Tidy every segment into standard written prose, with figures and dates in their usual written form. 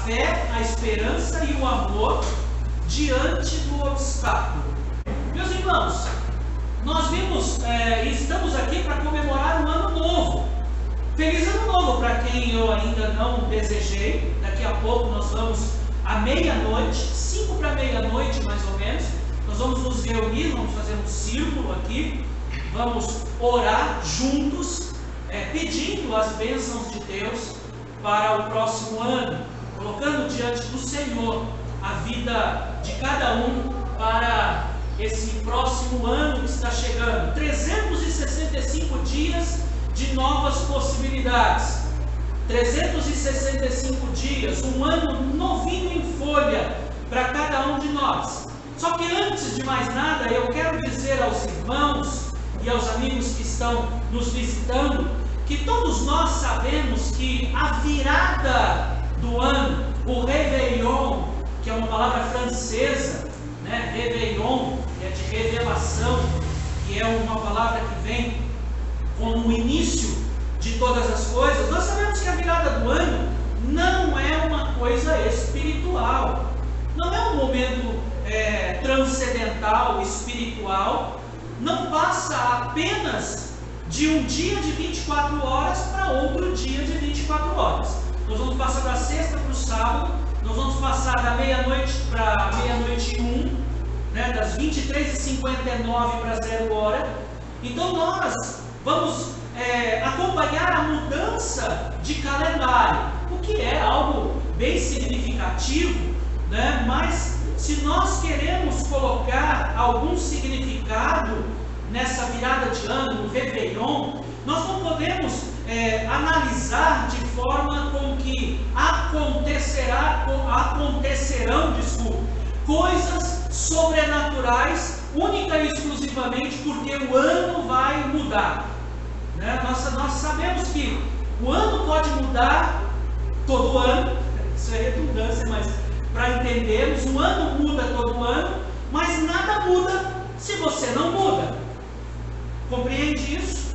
fé, a esperança e o amor diante do obstáculo. Meus irmãos, nós vimos e estamos aqui para comemorar um ano novo. Feliz ano novo para quem eu ainda não desejei. Daqui a pouco nós vamos à meia-noite, 5 para meia-noite mais ou menos, nós vamos nos reunir, vamos fazer um círculo aqui, vamos orar juntos, pedindo as bênçãos de Deus para o próximo ano, colocando diante do Senhor a vida de cada um para esse próximo ano que está chegando. 365 dias de novas possibilidades, 365 dias, um ano novinho em folha para cada um de nós. Só que antes de mais nada, eu quero dizer aos irmãos e aos amigos que estão nos visitando, que todos nós sabemos que a virada do ano, o Réveillon, que é uma palavra francesa, né? Réveillon, que é de revelação, que é uma palavra que vem como o início de todas as coisas. Nós sabemos que a virada do ano não é uma coisa espiritual, não é um momento transcendental, espiritual, não passa apenas de um dia de 24 horas para outro dia de 24 horas. Nós vamos passar da sexta para o sábado, nós vamos passar da meia-noite para meia-noite e 1, né, das 23h59 para 0 hora. Então nós vamos acompanhar a mudança de calendário, o que é algo bem significativo, né? Mas se nós queremos colocar algum significado nessa virada de ano, no Réveillon, nós não podemos analisar de forma com que acontecerão coisas sobrenaturais única e exclusivamente porque o ano vai mudar, né? Nós sabemos que o ano pode mudar todo ano, isso é redundância, mas para entendermos, o ano muda todo ano, mas nada muda se você não muda. Compreende isso?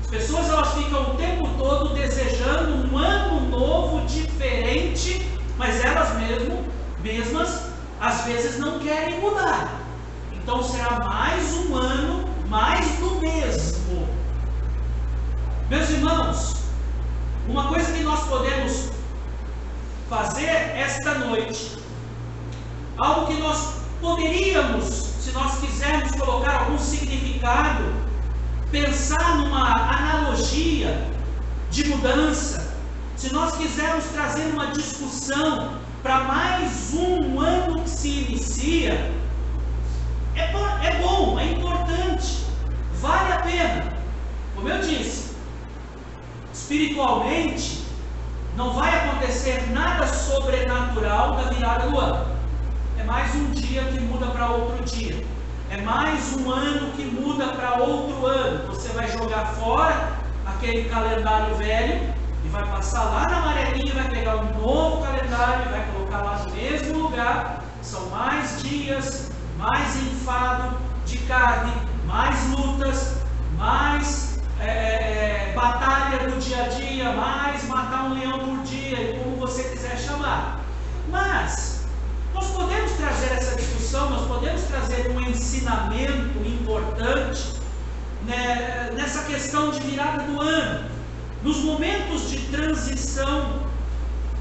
As pessoas elas ficam o tempo todo desejando um ano novo diferente, mas elas mesmas às vezes não querem mudar. Então será mais um ano, mais do mesmo. Meus irmãos, uma coisa que nós podemos fazer esta noite, algo que nós poderíamos, se nós quisermos colocar algum significado, pensar numa analogia de mudança, se nós quisermos trazer uma discussão para mais um ano que se inicia, é bom, é importante, vale a pena. Como eu disse, espiritualmente não vai acontecer nada sobrenatural na virada do ano. É mais um dia que muda para outro dia, é mais um ano que muda para outro ano. Você vai jogar fora aquele calendário velho e vai passar lá na amarelinha, vai pegar um novo calendário e vai colocar lá no mesmo lugar. São mais dias, mais enfado de carne, mais lutas, mais batalha do dia a dia, mais matar um leão por dia, e como você quiser chamar. Mas nós podemos trazer essa discussão, nós podemos trazer um ensinamento importante, né, nessa questão de virada do ano. Nos momentos de transição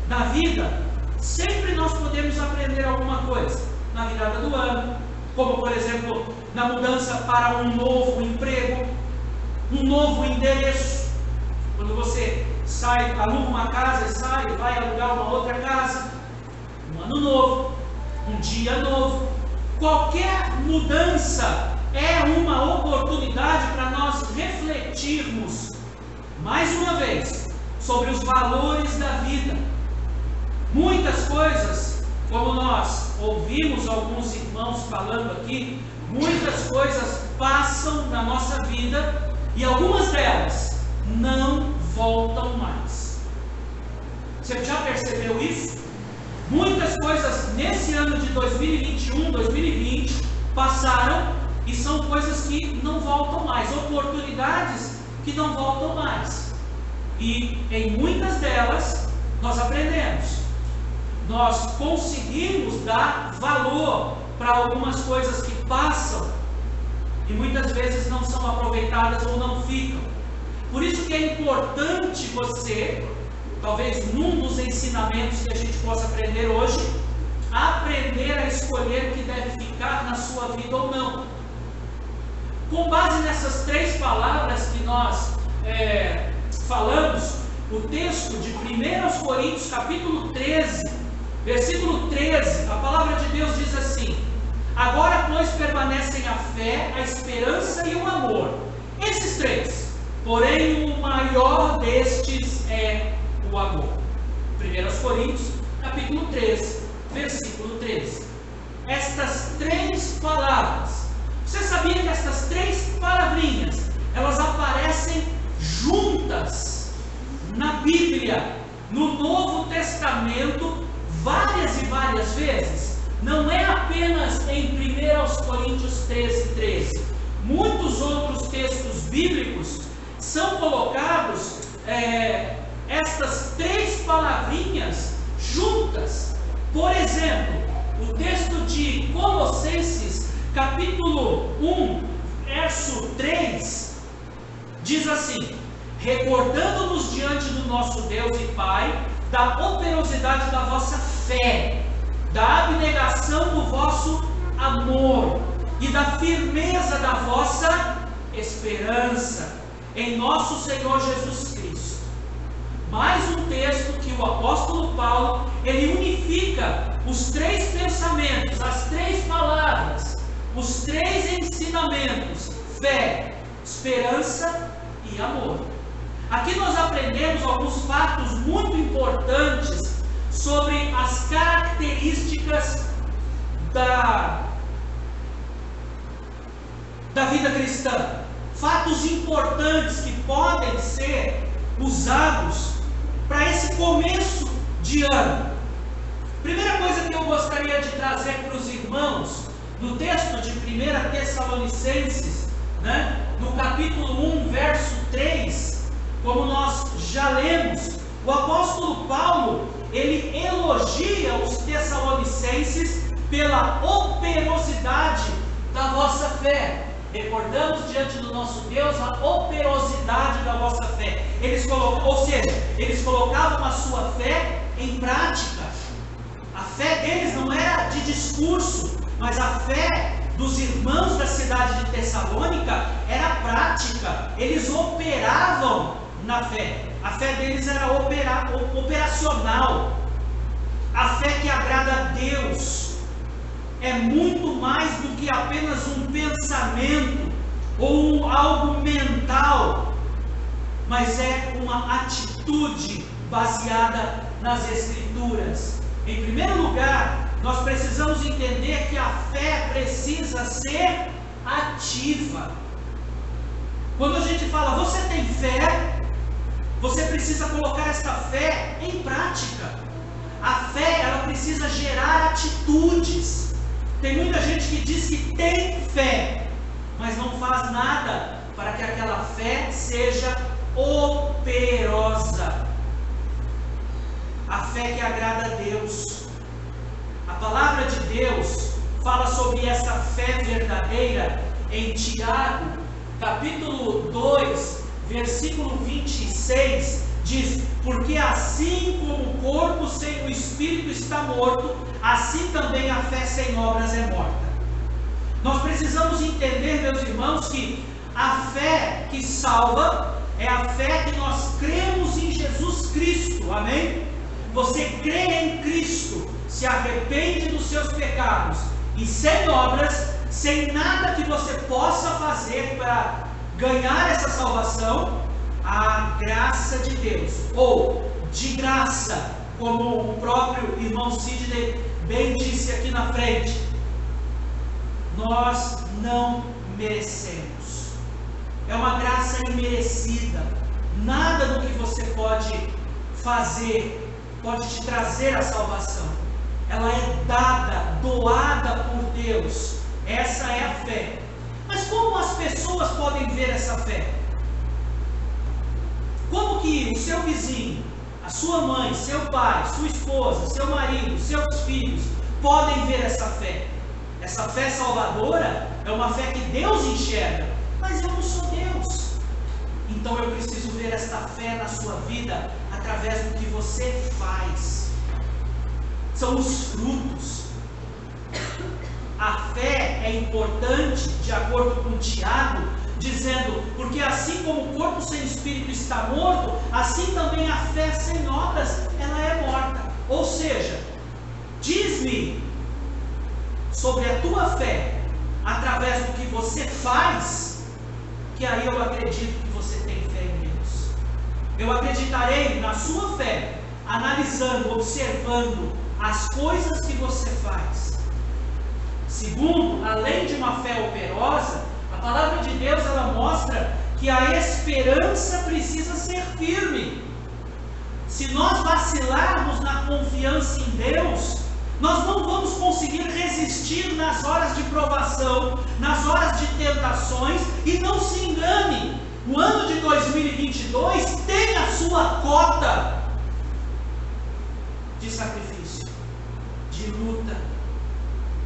da vida, sempre nós podemos aprender alguma coisa na virada do ano, como por exemplo, na mudança para um novo emprego, um novo endereço. Quando você sai, aluga uma casa e sai, vai alugar uma outra casa, um ano novo, um dia novo. Qualquer mudança é uma oportunidade para nós refletirmos mais uma vez sobre os valores da vida. Muitas coisas, como nós ouvimos alguns irmãos falando aqui, muitas coisas passam na nossa vida e algumas delas não voltam mais. Você já percebeu isso? Muitas coisas nesse ano de 2021, 2020 passaram e são coisas que não voltam mais, oportunidades que não voltam mais. E em muitas delas nós aprendemos. nós conseguimos dar valor para algumas coisas que passam e muitas vezes não são aproveitadas ou não ficam. Por isso que é importante você, talvez num dos ensinamentos que a gente possa aprender hoje, aprender a escolher o que deve ficar na sua vida ou não. Com base nessas 3 palavras que nós falamos, o texto de 1 Coríntios capítulo 13, versículo 13, a palavra de Deus diz assim: agora, pois, permanecem a fé, a esperança e o amor. Esses 3, porém o maior destes é o amor. 1 Coríntios capítulo 13, versículo 13. Estas 3 palavras, você sabia que estas 3 palavrinhas, elas aparecem juntas na Bíblia, no Novo Testamento, várias e várias vezes? Não é apenas em 1 Coríntios 13, 13. Muitos outros textos bíblicos são colocados estas 3 palavrinhas juntas. Por exemplo, o texto de Colossenses capítulo 1, verso 3, diz assim: recordando-nos diante do nosso Deus e Pai da operosidade da vossa fé, da abnegação do vosso amor e da firmeza da vossa esperança em nosso Senhor Jesus Cristo. Mais um texto que o apóstolo Paulo, ele unifica os 3 pensamentos, as 3 palavras, os 3 ensinamentos: fé, esperança e amor. Aqui nós aprendemos alguns fatos muito importantes sobre as características da vida cristã. Fatos importantes que podem ser usados para esse começo de ano. Primeira coisa que eu gostaria de trazer para os irmãos, no texto de 1 Tessalonicenses, no capítulo 1, verso 3, como nós já lemos, o apóstolo Paulo, ele elogia os tessalonicenses pela operosidade da vossa fé. Recordamos diante do nosso Deus a operosidade da vossa fé. Eles colocavam a sua fé em prática. A fé deles não era de discurso, mas a fé dos irmãos da cidade de Tessalônica era prática. Eles operavam na fé. A fé deles era operacional. A fé que agrada a Deus é muito mais do que apenas um pensamento ou algo mental, mas é uma atitude baseada nas Escrituras. Em primeiro lugar, nós precisamos entender que a fé precisa ser ativa. Quando a gente fala, você tem fé, você precisa colocar esta fé em prática. A fé, ela precisa gerar atitudes. Tem muita gente que diz que tem fé, mas não faz nada para que aquela fé seja operosa. A fé que agrada a Deus. A palavra de Deus fala sobre essa fé verdadeira em Tiago, capítulo 2, versículo 26, diz: porque assim como o corpo sem o espírito está morto, assim também a fé sem obras é morta. Nós precisamos entender, meus irmãos, que a fé que salva é a fé que nós cremos em Jesus Cristo, amém? Você crê em Cristo, se arrepende dos seus pecados, e sem obras, sem nada que você possa fazer para ganhar essa salvação, a graça de Deus, ou de graça, como o próprio irmão Sidney bem disse aqui na frente, nós não merecemos. É uma graça imerecida. Nada do que você pode fazer pode te trazer a salvação. Ela é dada, doada por Deus. Essa é a fé. Mas como as pessoas podem ver essa fé? Como que o seu vizinho, a sua mãe, seu pai, sua esposa, seu marido, seus filhos podem ver essa fé. Essa fé salvadora é uma fé que Deus enxerga, mas eu não sou Deus. Então eu preciso ver esta fé na sua vida através do que você faz. São os frutos. A fé é importante, de acordo com Tiago, dizendo, porque assim como o corpo sem espírito está morto, assim também a fé sem obras, ela é morta. Ou seja, diz-me sobre a tua fé, através do que você faz, que aí eu acredito que você tem fé em Deus. Eu acreditarei na sua fé, analisando, observando as coisas que você faz. Segundo, além de uma fé operosa, a palavra de Deus ela mostra que a esperança precisa ser firme. Se nós vacilarmos na confiança em Deus, nós não vamos conseguir resistir nas horas de provação, nas horas de tentações. E não se engane, o ano de 2022 tem a sua cota de sacrifício, de luta.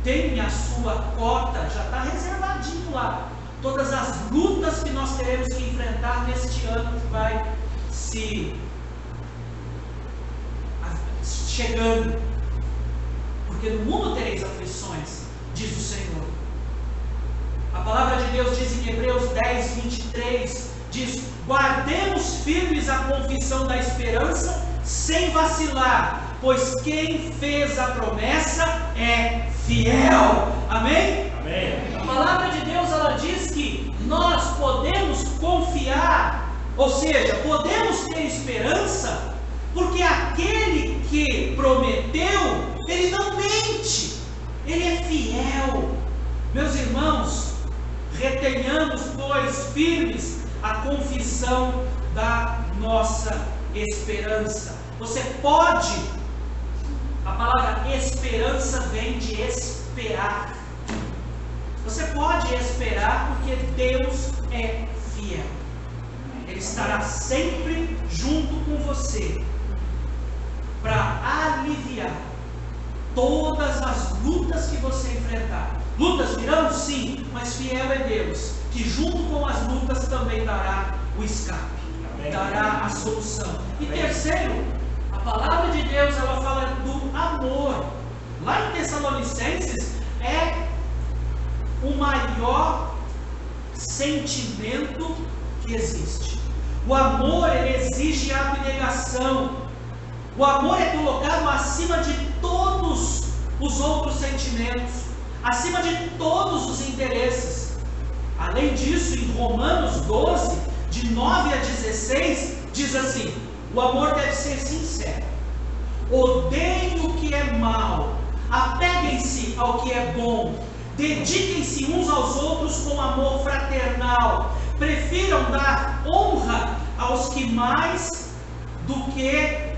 Tem a sua cota, já está reservadinho lá. Todas as lutas que nós teremos que enfrentar neste ano que vai se chegando. Porque no mundo tereis aflições, diz o Senhor. A palavra de Deus diz em Hebreus 10, 23, diz, guardemos firmes a confissão da esperança, sem vacilar, pois quem fez a promessa é fiel. Amém? Amém. A palavra de Deus ela diz que nós podemos confiar, ou seja, podemos ter esperança, porque aquele que prometeu, ele não mente, ele é fiel. Meus irmãos, retenhamos, pois, firmes a confissão da nossa esperança. Você pode, a palavra esperança vem de esperar. Você pode esperar porque Deus é fiel. Ele estará sempre junto com você para aliviar todas as lutas que você enfrentar. Lutas virão? Sim, mas fiel é Deus, que junto com as lutas também dará o escape, amém, dará a solução. E amém, terceiro, a palavra de Deus ela fala do amor. Lá em Tessalonicenses é o maior sentimento que existe. O amor ele exige abnegação. O amor é colocado acima de todos os outros sentimentos, acima de todos os interesses. Além disso, em Romanos 12, de 9 a 16, diz assim: o amor deve ser sincero, odeiem o que é mal, apeguem-se ao que é bom, dediquem-se uns aos outros com amor fraternal, prefiram dar honra aos que mais do que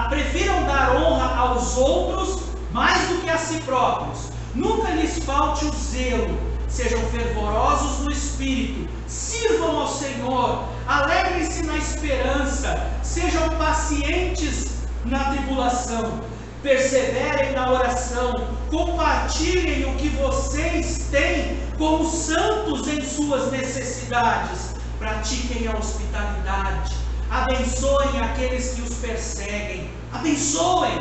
prefiram dar honra aos outros mais do que a si próprios. Nunca lhes falte o zelo, sejam fervorosos no espírito, sirvam ao Senhor, alegrem-se na esperança, sejam pacientes na tribulação, perseverem na oração, compartilhem o que vocês têm com os santos em suas necessidades, pratiquem a hospitalidade, abençoem aqueles que os perseguem, abençoem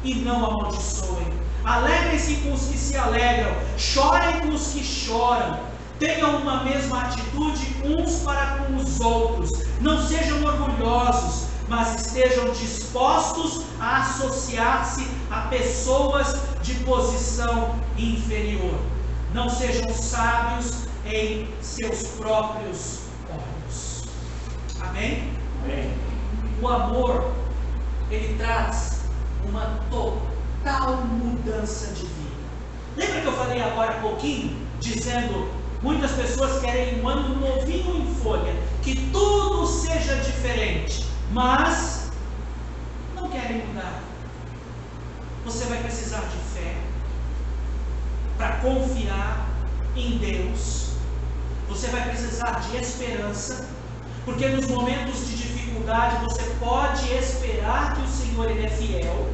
e não amaldiçoem, alegrem-se com os que se alegram, chorem com os que choram, tenham uma mesma atitude uns para com os outros, não sejam orgulhosos, mas estejam dispostos a associar-se a pessoas de posição inferior, não sejam sábios em seus próprios olhos. Amém? Amém. O amor, ele traz uma total mudança de vida. Lembra que eu falei agora há pouquinho, dizendo, muitas pessoas querem um ano novinho em folha, que tudo seja diferente, mas não querem mudar. Você vai precisar de fé para confiar em Deus. Você vai precisar de esperança, porque nos momentos de dificuldade dificuldade, você pode esperar que o Senhor Ele é fiel.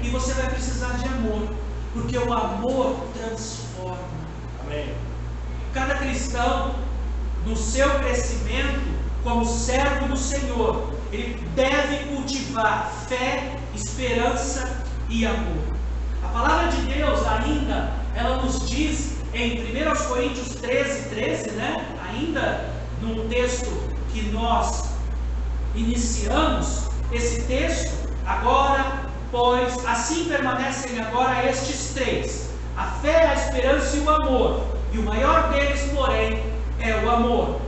E você vai precisar de amor, porque o amor transforma. Amém. Cada cristão, no seu crescimento como servo do Senhor, ele deve cultivar fé, esperança e amor. A palavra de Deus ainda, ela nos diz em 1 Coríntios 13, né? Ainda num texto que nós iniciamos esse texto, agora, pois, assim permanecem agora estes três: a fé, a esperança e o amor, e o maior deles, porém, é o amor.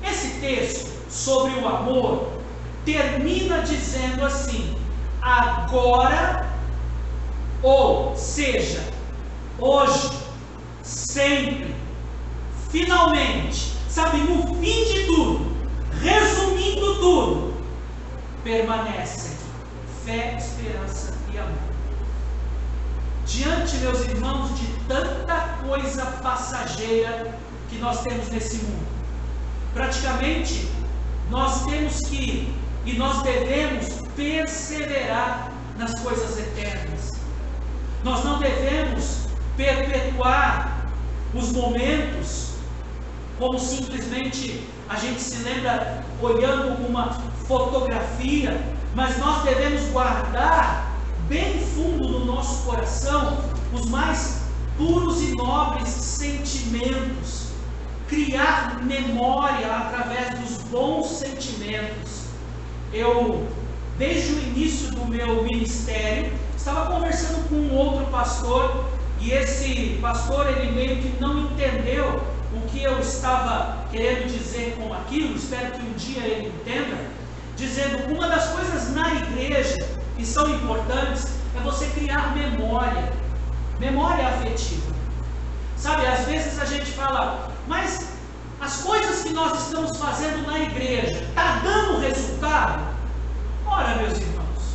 Esse texto sobre o amor termina dizendo assim: agora, ou seja, hoje, sempre, finalmente, sabe, no fim de tudo, resumindo tudo, permanecem fé, esperança e amor. Diante, meus irmãos, de tanta coisa passageira que nós temos nesse mundo, praticamente nós temos que e nós devemos perseverar nas coisas eternas. Nós não devemos perpetuar os momentos como simplesmente a gente se lembra olhando uma fotografia, mas nós devemos guardar bem fundo no nosso coração os mais puros e nobres sentimentos, criar memória através dos bons sentimentos. Eu, desde o início do meu ministério, estava conversando com um outro pastor, e esse pastor, ele meio que não entendeu o que eu estava querendo dizer com aquilo. Espero que um dia ele entenda, dizendo que uma das coisas na igreja que são importantes é você criar memória afetiva. Sabe, às vezes a gente fala, mas as coisas que nós estamos fazendo na igreja, está dando resultado? Ora, meus irmãos,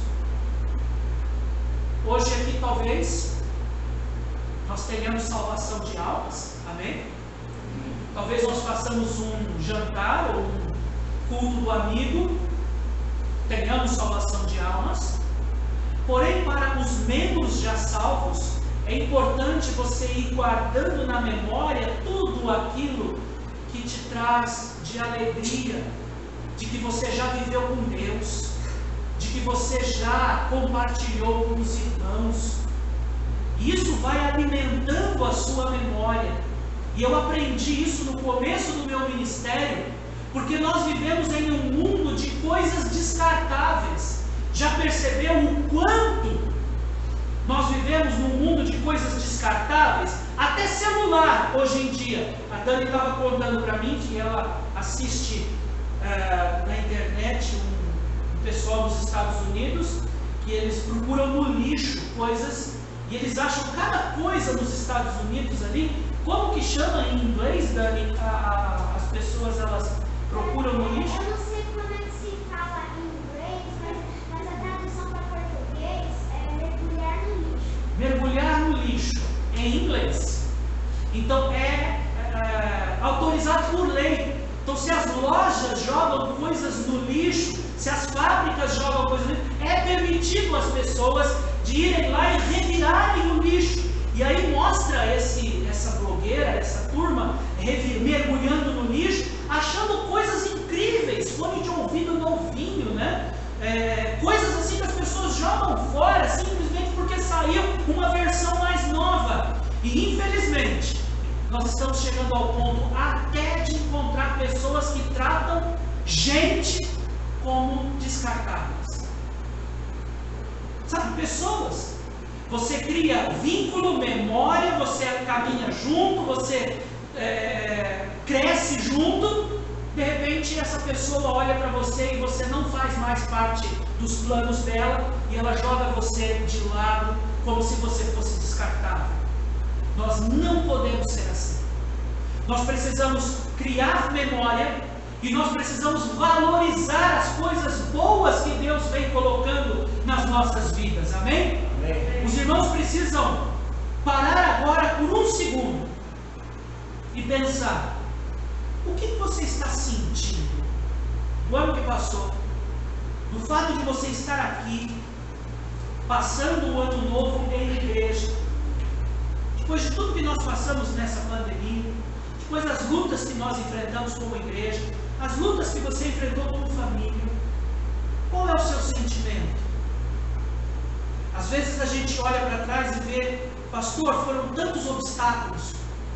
hoje aqui talvez nós tenhamos salvação de almas, amém? Talvez nós façamos um jantar ou um culto do amigo, tenhamos salvação de almas. Porém, para os membros já salvos, é importante você ir guardando na memória tudo aquilo que te traz de alegria, de que você já viveu com Deus, de que você já compartilhou com os irmãos. Isso vai alimentando a sua memória. E eu aprendi isso no começo do meu ministério, porque nós vivemos em um mundo de coisas descartáveis. Já percebeu o quanto nós vivemos num mundo de coisas descartáveis? Até celular, hoje em dia. A Dani estava contando para mim que ela assiste na internet um pessoal dos Estados Unidos, que eles procuram no lixo coisas, e eles acham cada coisa nos Estados Unidos ali. Como que chama em inglês, Dani? As pessoas, elas procuram no lixo? Eu não sei como é que se fala em inglês, mas a tradução para português é mergulhar no lixo. Mergulhar no lixo, em inglês. Então é autorizado por lei. Então, se as lojas jogam coisas no lixo, se as fábricas jogam coisas no lixo, é permitido às pessoas de irem lá e revirarem o lixo. E aí mostra essa blogueira, essa turma, mergulhando no lixo, achando coisas incríveis, fone de ouvido novinho, né? Coisas assim que as pessoas jogam fora, simplesmente porque saiu uma versão mais nova. E infelizmente, nós estamos chegando ao ponto até de encontrar pessoas que tratam gente como descartáveis. Sabe, pessoas. Você cria vínculo, memória, você caminha junto, você cresce junto. De repente essa pessoa olha para você e você não faz mais parte dos planos dela, e ela joga você de lado como se você fosse descartável. Nós não podemos ser assim. Nós precisamos criar memória e nós precisamos valorizar as coisas boas que Deus vem colocando nas nossas vidas, amém? Amém. Os irmãos precisam parar agora por um segundo e pensar: o que você está sentindo do ano que passou, do fato de você estar aqui, passando o ano novo em igreja, depois de tudo que nós passamos nessa pandemia, depois das lutas que nós enfrentamos como igreja, as lutas que você enfrentou como família, qual é o seu sentimento? Às vezes a gente olha para trás e vê, pastor, foram tantos obstáculos,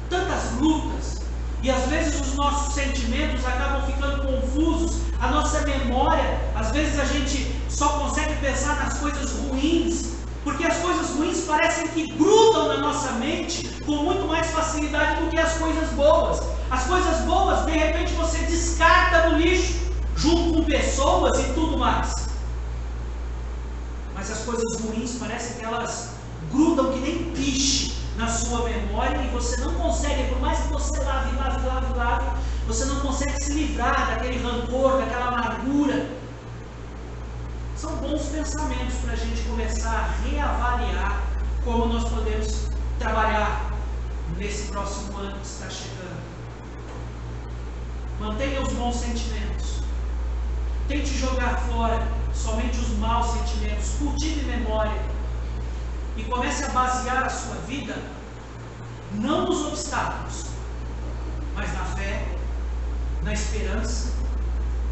tantas lutas, e às vezes os nossos sentimentos acabam ficando confusos, a nossa memória, às vezes a gente só consegue pensar nas coisas ruins, porque as coisas ruins parecem que grudam na nossa mente com muito mais facilidade do que as coisas boas. As coisas boas, de repente, você descarta no lixo, junto com pessoas e tudo mais. Mas as coisas ruins parecem que elas grudam que nem piche na sua memória e você não consegue, por mais que você lave, você não consegue se livrar daquele rancor, daquela amargura. São bons pensamentos para a gente começar a reavaliar como nós podemos trabalhar nesse próximo ano que está chegando. Mantenha os bons sentimentos. Tente jogar fora somente os maus sentimentos. Cultive memória. E comece a basear a sua vida não nos obstáculos, mas na fé, na esperança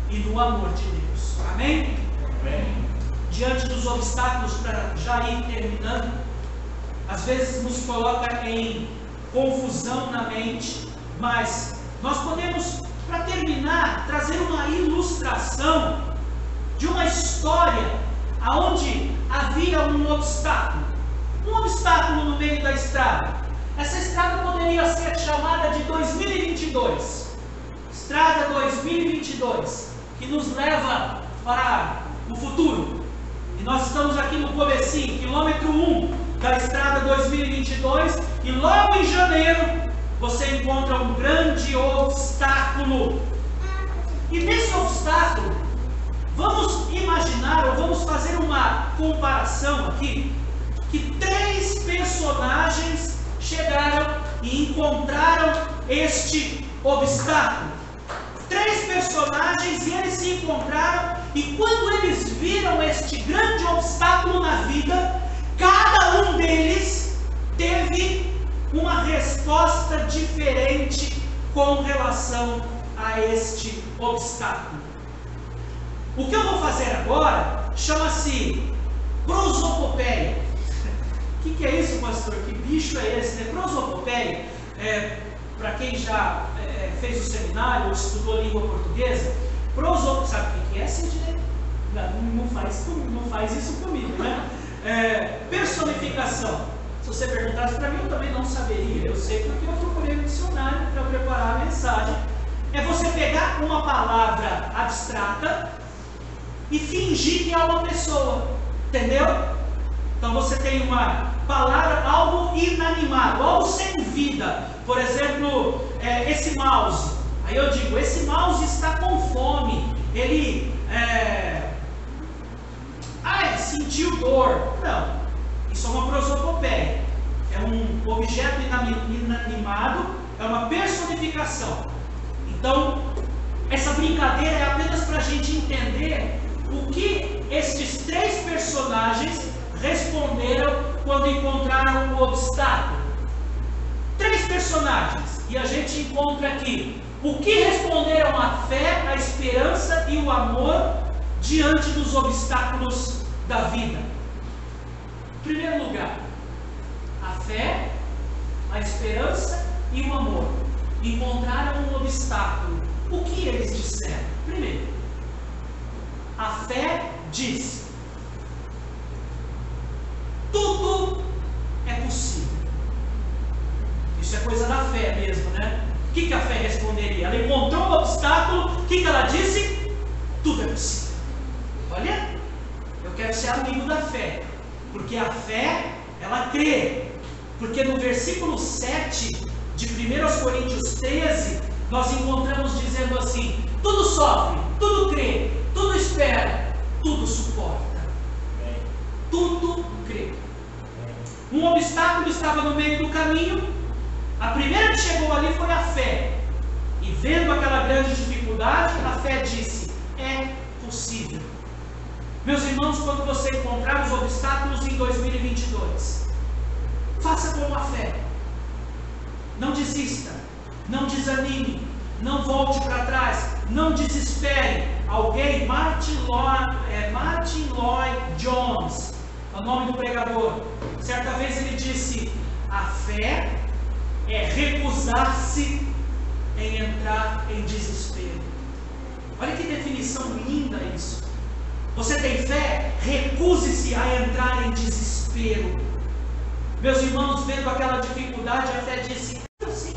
e no amor de Deus. Amém? Amém. Diante dos obstáculos, para já ir terminando, às vezes nos coloca em confusão na mente, mas nós podemos, para terminar, trazer uma ilustração de uma história onde havia um obstáculo no meio da estrada. Essa estrada poderia ser chamada de 2022, Estrada 2022, que nos leva para o futuro. E nós estamos aqui no comecinho, quilômetro 1 da estrada 2022, e logo em janeiro você encontra um grande obstáculo. E nesse obstáculo, vamos imaginar, ou vamos fazer uma comparação aqui, que 3 personagens chegaram e encontraram este obstáculo. 3 personagens, e eles se encontraram, e quando eles viram este grande obstáculo na vida, cada um deles teve uma resposta diferente com relação a este obstáculo. O que eu vou fazer agora chama-se prosopopeia. O que é isso, pastor? Que bicho é esse? Prosopopeia, para quem já fez o seminário ou estudou língua portuguesa, sabe o que é, Sidney? Não faz isso comigo, né? Personificação. Se você perguntasse para mim, eu também não saberia. Eu sei porque eu procurei um dicionário para preparar a mensagem. É você pegar uma palavra abstrata e fingir que é uma pessoa. Entendeu? Então você tem uma palavra, algo inanimado, algo sem vida. Por exemplo, esse mouse. Aí eu digo, esse mouse está com fome. Ele sentiu dor. Não, isso é uma prosopopeia. É um objeto inanimado, é uma personificação. Então, essa brincadeira é apenas para a gente entender o que estes 3 personagens responderam quando encontraram o obstáculo. 3 personagens, e a gente encontra aqui o que responderam a fé, a esperança e o amor diante dos obstáculos da vida. Em primeiro lugar, a fé, a esperança e o amor encontraram um obstáculo. O que eles disseram? Primeiro, a fé disse: tudo é possível. Isso é coisa da fé mesmo, né? O que a fé responderia? Ela encontrou um obstáculo, o que ela disse? Tudo é possível. Olha, eu quero ser amigo da fé, porque a fé, ela crê. Porque no versículo 7 de 1 Coríntios 13, nós encontramos dizendo assim: tudo sofre, tudo crê, tudo espera, tudo suporta. Tudo crê. Um obstáculo estava no meio do caminho. A primeira que chegou ali foi a fé. E vendo aquela grande dificuldade, a fé disse: é possível. Meus irmãos, quando você encontrar os obstáculos em 2022, faça como a fé. Não desista, não desanime, não volte para trás, não desespere. Alguém, Martin Lloyd Jones, é o nome do pregador, certa vez ele disse: a fé é recusar-se em entrar em desespero. Olha que definição linda isso. Você tem fé? Recuse-se a entrar em desespero. Meus irmãos, vendo aquela dificuldade, a fé disse: assim.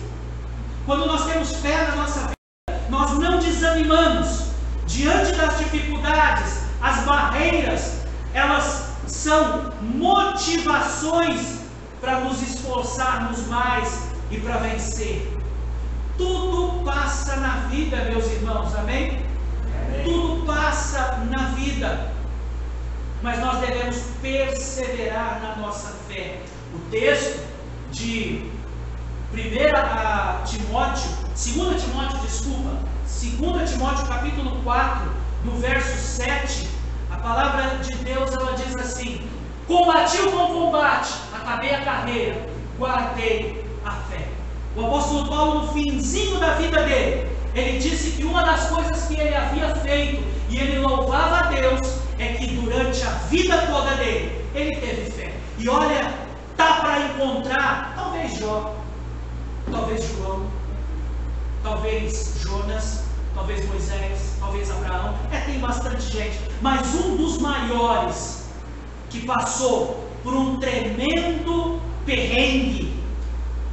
Quando nós temos fé na nossa vida, nós não desanimamos. Diante das dificuldades, as barreiras, elas são motivações para nos esforçarmos mais e para vencer. Tudo passa na vida, meus irmãos, amém? Amém? Tudo passa na vida, mas nós devemos perseverar na nossa fé. O texto de 2 Timóteo capítulo 4, no verso 7, a palavra de Deus, ela diz assim: combati o bom combate, acabei a carreira, guardei a fé. O apóstolo Paulo, no finzinho da vida dele, ele disse que uma das coisas que ele havia feito, e ele louvava a Deus, é que durante a vida toda dele, ele teve fé. E olha, tá para encontrar, talvez Jó, talvez João, talvez Jonas, talvez Moisés, talvez Abraão, tem bastante gente, mas um dos maiores que passou por um tremendo perrengue,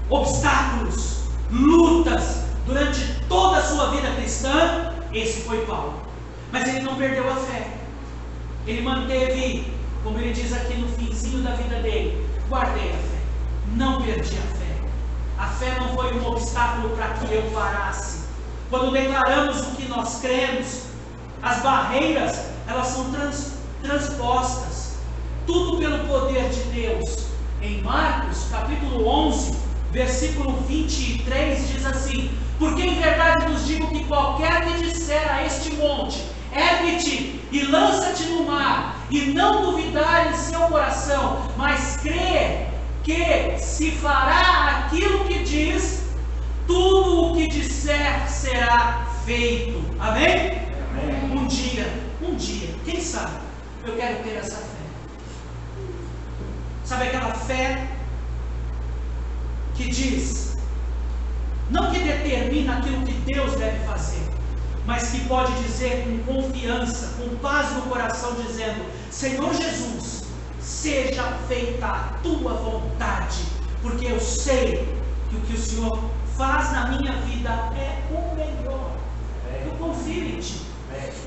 obstáculos, lutas, durante toda a sua vida cristã, esse foi Paulo. Mas ele não perdeu a fé. Ele manteve, como ele diz aqui no finzinho da vida dele, guardei a fé, não perdi a fé. A fé não foi um obstáculo para que eu parasse. Quando declaramos o que nós cremos, as barreiras, elas são transpostas. Tudo pelo poder de Deus. Em Marcos, capítulo 11, versículo 23, diz assim: porque em verdade vos digo que qualquer que disser a este monte, ergue-te e lança-te no mar, e não duvidar em seu coração, mas crer que se fará aquilo que diz, tudo o que disser será feito. Amém? Amém. Um dia, quem sabe, eu quero ter essa fé. Sabe aquela fé que diz, não que determina aquilo que Deus deve fazer, mas que pode dizer com confiança, com paz no coração, dizendo: Senhor Jesus, seja feita a tua vontade, porque eu sei que o que o Senhor faz na minha vida é o melhor. Eu confio em ti.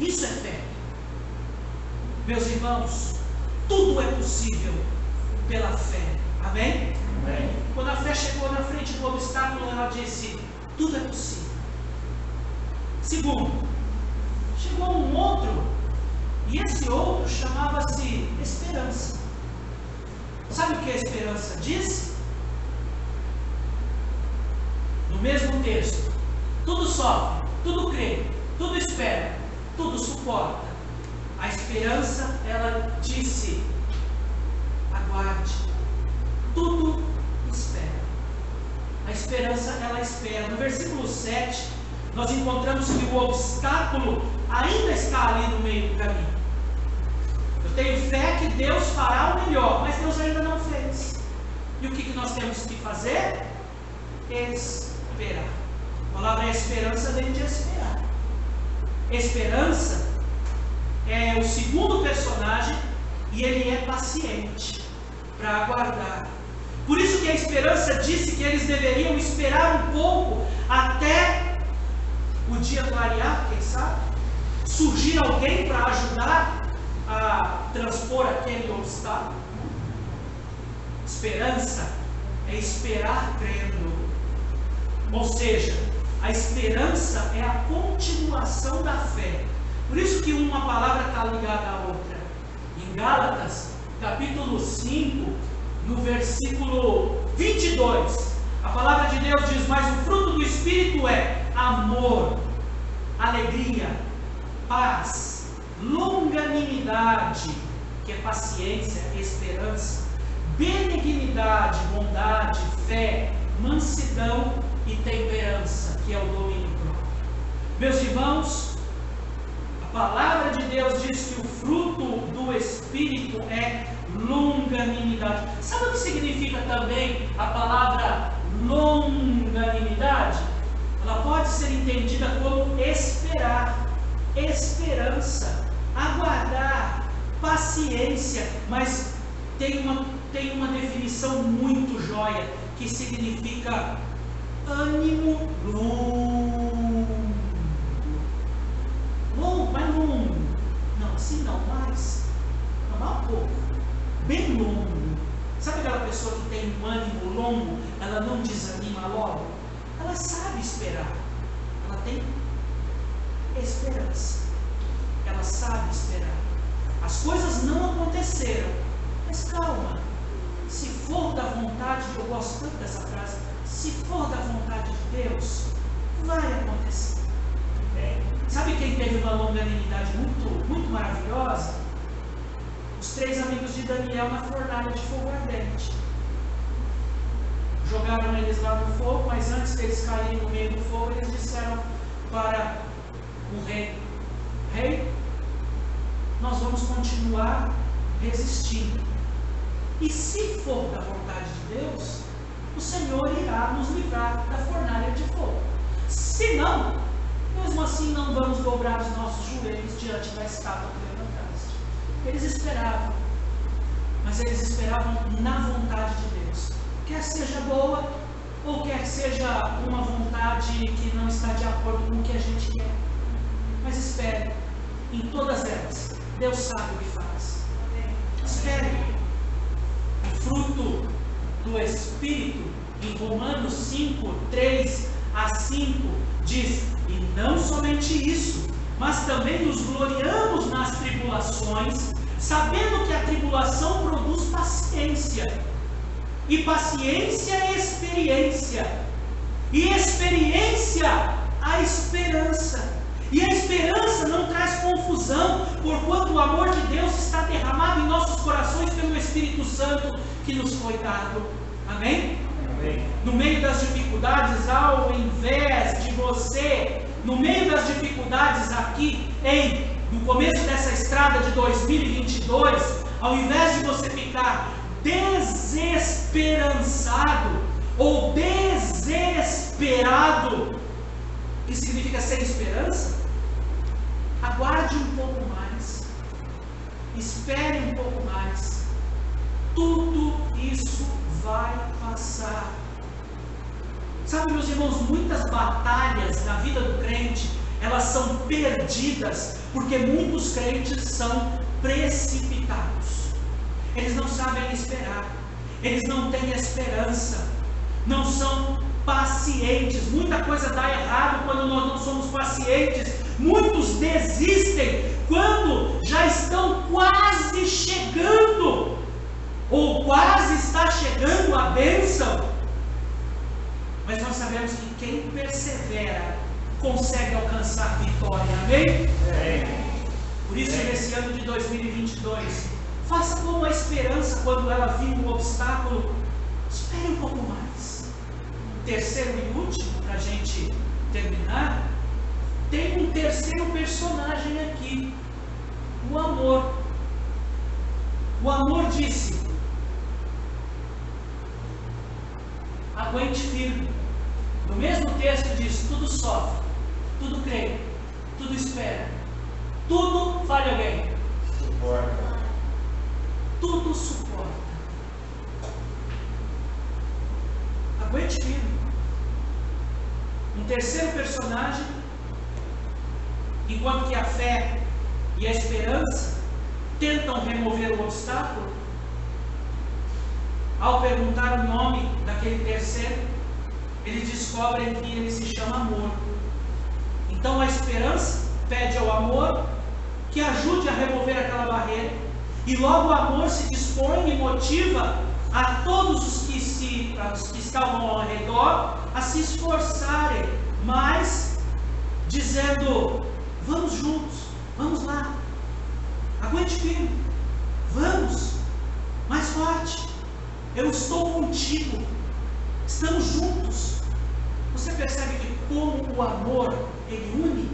Isso é fé. Meus irmãos, tudo é possível pela fé. Amém? Amém. Quando a fé chegou na frente do obstáculo, ela disse: tudo é possível. Segundo, chegou um outro, e esse outro chamava-se esperança. Sabe o que a esperança diz? No mesmo texto: tudo sofre, tudo crê, tudo espera, tudo suporta. A esperança, ela disse: aguarde, tudo espera. A esperança, ela espera. No versículo 7, nós encontramos que o obstáculo ainda está ali no meio do caminho. Eu tenho fé que Deus fará o melhor, mas Deus ainda não fez. E o que nós temos que fazer? Esperar. A palavra esperança vem de esperar. Esperança é o segundo personagem, e ele é paciente para aguardar. Por isso que a esperança disse que eles deveriam esperar um pouco até o dia clarear, quem sabe? Surgir alguém para ajudar a transpor aquele obstáculo. Esperança é esperar crendo. Ou seja, a esperança é a continuação da fé. Por isso que uma palavra está ligada à outra. Em Gálatas, capítulo 5, no versículo 22, a palavra de Deus diz: mas o fruto do Espírito é amor, alegria, paz, longanimidade, que é paciência, esperança, benignidade, bondade, fé, mansidão e temperança, que é o domínio próprio. Meus irmãos, a palavra de Deus diz que o fruto do Espírito é longanimidade. Sabe o que significa também a palavra longanimidade? Ela pode ser entendida como esperar, esperança, aguardar, paciência, mas tem uma definição muito joia, que significa ânimo longo. Longo, mas longo. Não, assim não, mais um pouco. Bem longo. Sabe aquela pessoa que tem um ânimo longo, ela não desanima logo? Ela sabe esperar. Ela tem esperança. Ela sabe esperar. As coisas não aconteceram, mas calma. Se for da vontade, eu gosto tanto dessa frase, se for da vontade de Deus, vai acontecer. Sabe quem teve uma longanimidade muito maravilhosa? Os 3 amigos de Daniel na fornalha de fogo ardente. Jogaram eles lá no fogo, mas antes deles caírem no meio do fogo, eles disseram para o rei: Rei, nós vamos continuar resistindo. E se for da vontade de Deus, o Senhor irá nos livrar da fornalha de fogo. Se não, mesmo assim não vamos dobrar os nossos joelhos diante da estátua que levantaste. Eles esperavam, mas eles esperavam na vontade de Deus. Quer seja boa, ou quer seja uma vontade que não está de acordo com o que a gente quer. Mas espere, em todas elas, Deus sabe o que faz. Espere. O fruto do Espírito, em Romanos 5, 3 a 5, diz: e não somente isso, mas também nos gloriamos nas tribulações, sabendo que a tribulação produz paciência, e paciência experiência, e experiência a esperança. E a esperança não traz confusão, porquanto o amor de Deus está derramado em nossos corações pelo Espírito Santo que nos foi dado. Amém? Amém. No meio das dificuldades, ao invés de você, no meio das dificuldades aqui, no começo dessa estrada de 2022, ao invés de você ficar desesperançado ou desesperado, que significa sem esperança, aguarde um pouco mais, espere um pouco mais, tudo isso vai passar. Sabe, meus irmãos, muitas batalhas na vida do crente, elas são perdidas, porque muitos crentes são precipitados, eles não sabem esperar, eles não têm esperança, não são pacientes. Muita coisa dá errado quando nós não somos pacientes. Muitos desistem quando já estão quase chegando, ou quase está chegando a bênção. Mas nós sabemos que quem persevera consegue alcançar vitória. Amém? Por isso, nesse ano de 2022, faça como a esperança quando ela vir um obstáculo. Espere um pouco mais. Terceiro e último, para a gente terminar, tem um terceiro personagem aqui, o amor. O amor disse: aguente firme. No mesmo texto diz: tudo sofre, tudo crê, tudo espera, tudo, fale alguém, suporta. Tudo suporta. Aguente firme. Um terceiro personagem, enquanto que a fé e a esperança tentam remover o obstáculo, ao perguntar o nome daquele terceiro, eles descobrem que ele se chama amor. Então a esperança pede ao amor que ajude a remover aquela barreira, e logo o amor se dispõe e motiva a todos os que estavam ao redor a se esforçarem mais, dizendo: vamos juntos, vamos lá, Aguente firme. Vamos. Mais forte. Eu estou contigo. Estamos juntos. Você percebe que como o amor, ele une?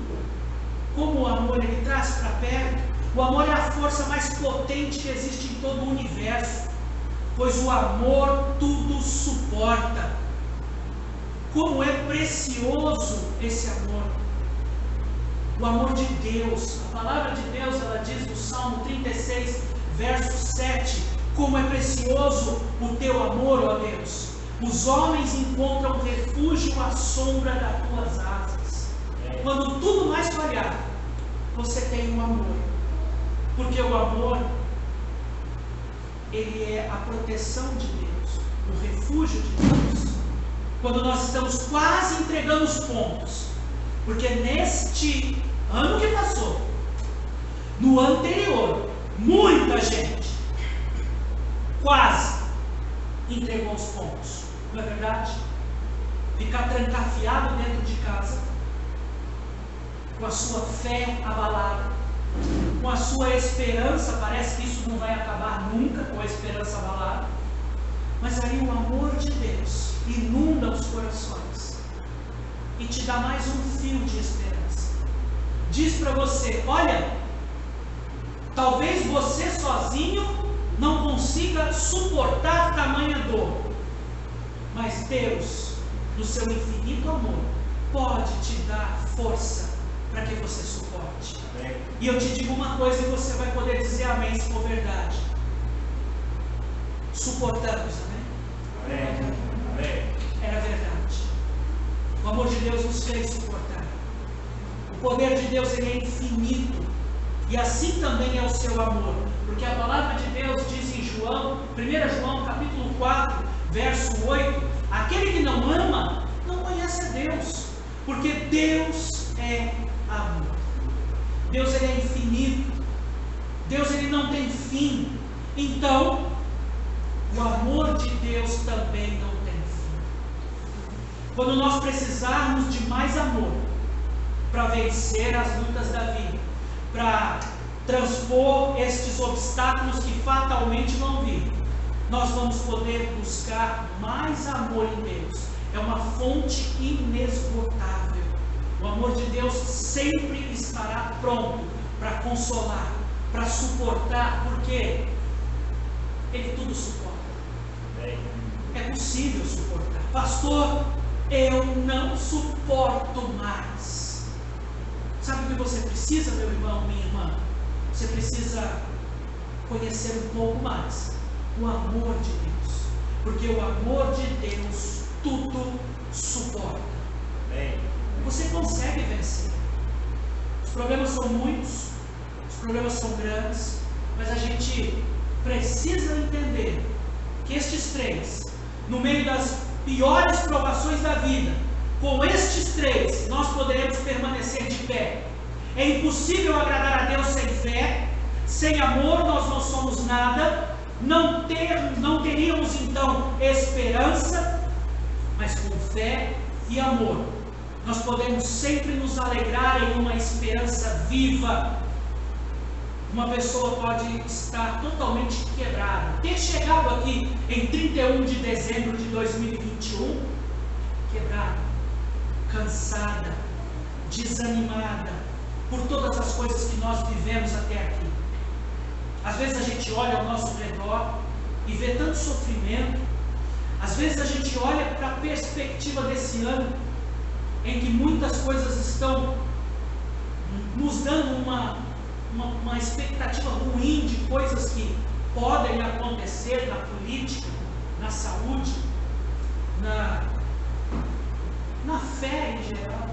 Como o amor, ele traz para perto? O amor é a força mais potente que existe em todo o universo. Pois o amor tudo suporta. Como é precioso esse amor. O amor de Deus. A palavra de Deus, ela diz no Salmo 36, verso 7. Como é precioso o teu amor, ó Deus. Os homens encontram refúgio à sombra das tuas asas. Quando tudo mais falhar, você tem um amor. Porque o amor, ele é a proteção de Deus, o refúgio de Deus. Quando nós estamos quase entregando os pontos, porque neste ano que passou, no anterior, muita gente quase entregou os pontos, não é verdade? Ficar trancafiado dentro de casa, com a sua fé abalada, com a sua esperança, parece que isso não vai acabar nunca, com a esperança abalada, mas aí o amor de Deus inunda os corações e te dá mais um fio de esperança. Diz para você: olha, talvez você sozinho não consiga suportar tamanha dor, mas Deus, no seu infinito amor, pode te dar força para que você suporte. Amém. E eu te digo uma coisa e você vai poder dizer amém se for verdade. Suportamos, amém? Amém. Amém. Era verdade. O amor de Deus nos fez suportar. O poder de Deus, ele é infinito. E assim também é o seu amor. Porque a palavra de Deus diz em João, 1 João capítulo 4, verso 8, aquele que não ama, não conhece a Deus. Porque Deus é amor. Deus, ele é infinito. Deus, ele não tem fim. Então, o amor de Deus também não tem fim. Quando nós precisarmos de mais amor para vencer as lutas da vida, para transpor estes obstáculos que fatalmente vão vir, nós vamos poder buscar mais amor em Deus. É uma fonte inesgotável. O amor de Deus sempre estará pronto para consolar, para suportar, porque Ele tudo suporta. É possível suportar. Pastor, eu não suporto mais. Sabe o que você precisa, meu irmão, minha irmã? Você precisa conhecer um pouco mais o amor de Deus. Porque o amor de Deus tudo suporta. Você consegue vencer. Os problemas são muitos, os problemas são grandes, mas a gente precisa entender que estes três, no meio das piores provações da vida, com estes três nós poderemos permanecer de pé. É impossível agradar a Deus sem fé. Sem amor nós não somos nada. Não teríamos então esperança, mas com fé e amor nós podemos sempre nos alegrar em uma esperança viva. Uma pessoa pode estar totalmente quebrada, ter chegado aqui em 31 de dezembro de 2021, quebrada, cansada, desanimada por todas as coisas que nós vivemos até aqui. Às vezes a gente olha ao nosso redor e vê tanto sofrimento. Às vezes a gente olha para a perspectiva desse ano, em que muitas coisas estão nos dando uma expectativa ruim de coisas que podem acontecer na política, na saúde, na fé em geral.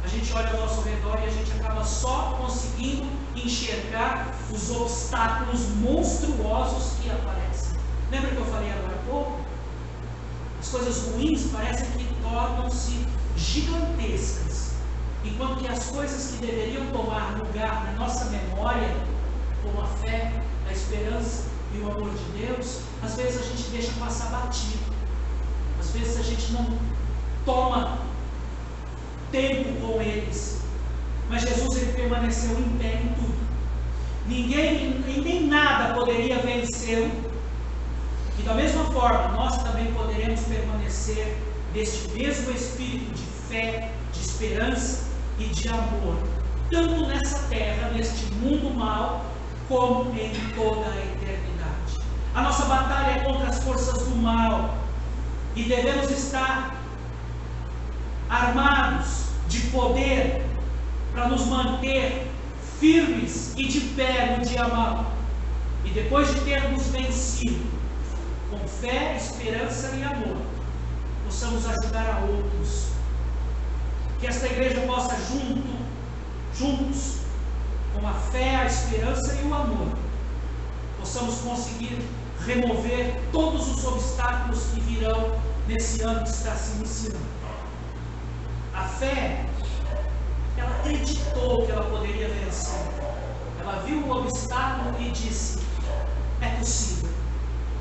A gente olha ao nosso redor e a gente acaba só conseguindo enxergar os obstáculos monstruosos que aparecem. Lembra que eu falei agora há pouco? As coisas ruins parecem que tornam-se gigantescas, enquanto que as coisas que deveriam tomar lugar na nossa memória, como a fé, a esperança e o amor de Deus, às vezes a gente deixa passar batido. Às vezes a gente não toma tempo com eles. Mas Jesus, ele permaneceu em pé em tudo. ninguém e nem nada poderia vencê-lo, e da mesma forma nós também poderemos permanecer neste mesmo espírito de fé, de esperança e de amor, tanto nessa terra, neste mundo mau, como em toda a eternidade. A nossa batalha é contra as forças do mal, e devemos estar armados de poder para nos manter firmes e de pé no dia mau. E depois de termos vencido, com fé, esperança e amor, possamos ajudar a outros. Que esta igreja possa juntos, com a fé, a esperança e o amor, possamos conseguir remover todos os obstáculos que virão nesse ano que está se iniciando. A fé, ela acreditou que ela poderia vencer. Ela viu o obstáculo e disse: é possível.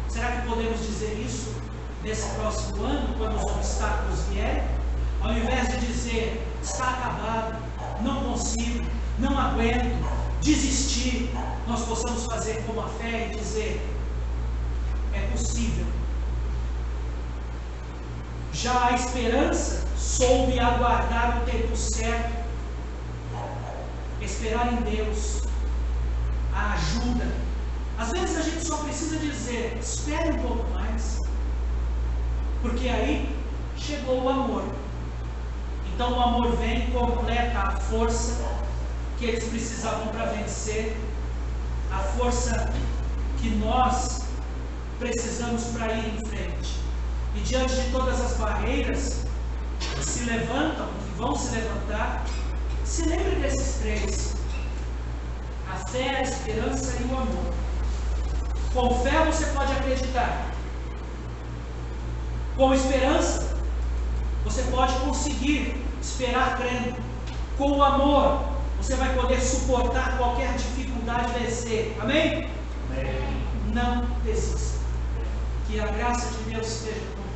Será que podemos dizer isso nesse próximo ano, quando os obstáculos vierem? Ao invés de dizer: está acabado, não consigo, não aguento, desistir, nós possamos fazer como a fé e dizer: é possível. Já a esperança soube aguardar o tempo certo, esperar em Deus, a ajuda. Às vezes a gente só precisa dizer: espere um pouco mais, porque aí chegou o amor. Então o amor vem e completa a força que eles precisavam para vencer, a força que nós precisamos para ir em frente. E diante de todas as barreiras que se levantam, que vão se levantar, se lembre desses três: a fé, a esperança e o amor. Com fé você pode acreditar. Com esperança você pode conseguir esperar crendo. Com o amor você vai poder suportar qualquer dificuldade e vencer. Amém? Amém. Não desista. Que a graça de Deus esteja com